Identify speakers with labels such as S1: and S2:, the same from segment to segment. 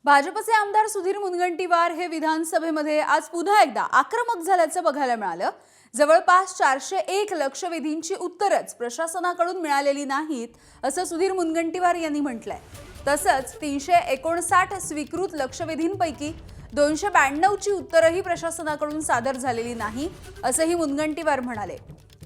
S1: भाजपचे आमदार सुधीर मुनगंटीवार हे विधानसभेमध्ये आज पुन्हा एकदा आक्रमक झाल्याचं बघायला मिळालं। जवळपास 401 लक्षवेधींची उत्तरच प्रशासनाकडून मिळालेली नाहीत असं सुधीर मुनगंटीवार यांनी म्हटलंय। तसंच 359 स्वीकृत लक्षवेधींपैकी 292 ची उत्तरही प्रशासनाकडून सादर झालेली नाही असंही मुनगंटीवार म्हणाले।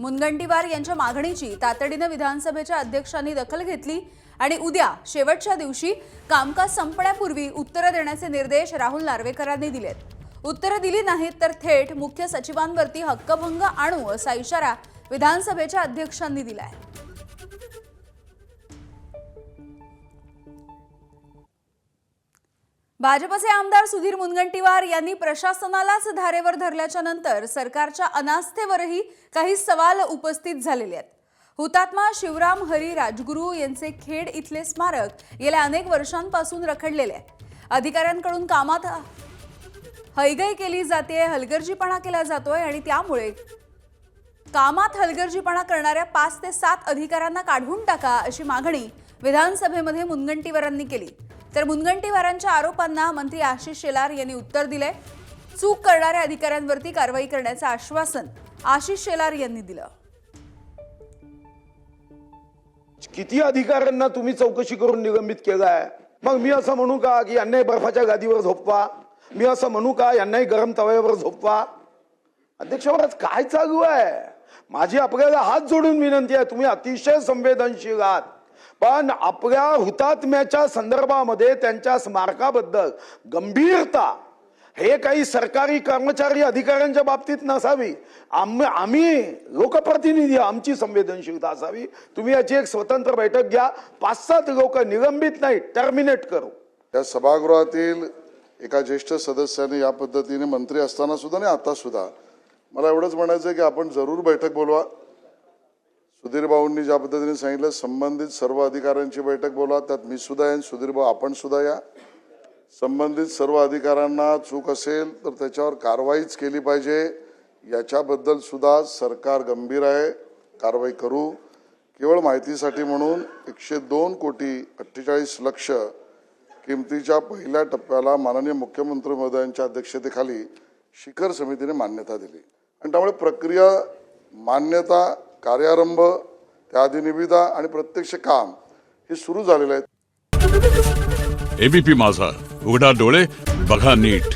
S1: मुनगंटीवार यांच्या मागणीची तातडीने विधानसभेच्या अध्यक्षांनी दखल घेतली आणि उद्या शेवटच्या दिवशी कामकाज संपण्यापूर्वी उत्तर देण्याचे निर्देश राहुल नार्वेकरांनी दिलेत। उत्तर दिली नाहीत तर थेट मुख्य सचिवांवरती हक्कभंग आणू असा इशारा विधानसभेच्या अध्यक्षांनी दिलाय। भाजपचे आमदार सुधीर मुनगंटीवार यांनी प्रशासनालाच धारेवर धरल्याच्या नंतर सरकारच्या अनास्थेवरही काही सवाल उपस्थित झालेले आहेत। हुतात्मा शिवराम हरी राजगुरू यांचे खेड इथले स्मारक गेल्या अनेक वर्षांपासून रखडलेले आहे। अधिकाऱ्यांकडून कामात हयगय केली जाते, हलगर्जीपणा केला जातोय आणि त्यामुळे कामात हलगर्जीपणा करणाऱ्या 5 ते 7 अधिकाऱ्यांना काढून टाका अशी मागणी विधानसभेमध्ये मुनगंटीवारांनी केली। तर मुनगंटीवारांच्या आरोपांना मंत्री आशिष शेलार यांनी उत्तर दिले। चूक करणाऱ्या अधिकाऱ्यांवरती कारवाई करण्याचं आश्वासन आशिष शेलार यांनी दिलं।
S2: किती अधिकाऱ्यांना तुम्ही चौकशी करून निलंबित केलाय? मग मी असं म्हणू का की यांनाही बर्फाच्या गादीवर झोपवा? मी असं म्हणू का यांनाही गरम तव्यावर झोपवा? अध्यक्षावरच काय चालू आहे? माझी आपल्याला हात जोडून विनंती आहे, तुम्ही अतिशय संवेदनशील आहात, पण आपल्या हुतात्म्याच्या संदर्भामध्ये त्यांच्या स्मारकाबद्दल गंभीरता हे काही सरकारी कर्मचारी अधिकाऱ्यांच्या बाबतीत नसावी। आम्ही लोकप्रतिनिधी, आमची संवेदनशीलता असावी। तुम्ही याची एक स्वतंत्र बैठक घ्या, 5-7 लोक निलंबित नाही, टर्मिनेट करू।
S3: या सभागृहातील एका ज्येष्ठ सदस्याने या पद्धतीने मंत्री असताना सुद्धा आणि आता सुद्धा मला एवढंच म्हणायचं की आपण जरूर बैठक बोलवा। सुधीर भाऊंनी ज्या पद्धतीने सांगितलं, संबंधित सर्व अधिकाऱ्यांची बैठक बोलवा, त्यात मी सुद्धा आहे, सुधीर भाऊ आपण सुद्धा या। संबंधित सर्व अधिकाऱ्यांना चूक असेल तर त्याच्यावर कारवाईच केली पाहिजे, याच्याबद्दल सुद्धा सरकार गंभीर आहे, कारवाई करू। केवळ माहितीसाठी म्हणून 102 कोटी 48 लक्ष किमतीच्या पहिल्या टप्प्याला माननीय मुख्यमंत्री महोदयांच्या अध्यक्षतेखाली शिखर समितीने मान्यता दिली आणि त्यामुळे प्रक्रिया, मान्यता, कार्यारंभ, त्याआधी निविदा आणि प्रत्यक्ष काम हे सुरू झालेलं आहे।
S4: एबीपी माझा, उघडा डोळे बघा नीट।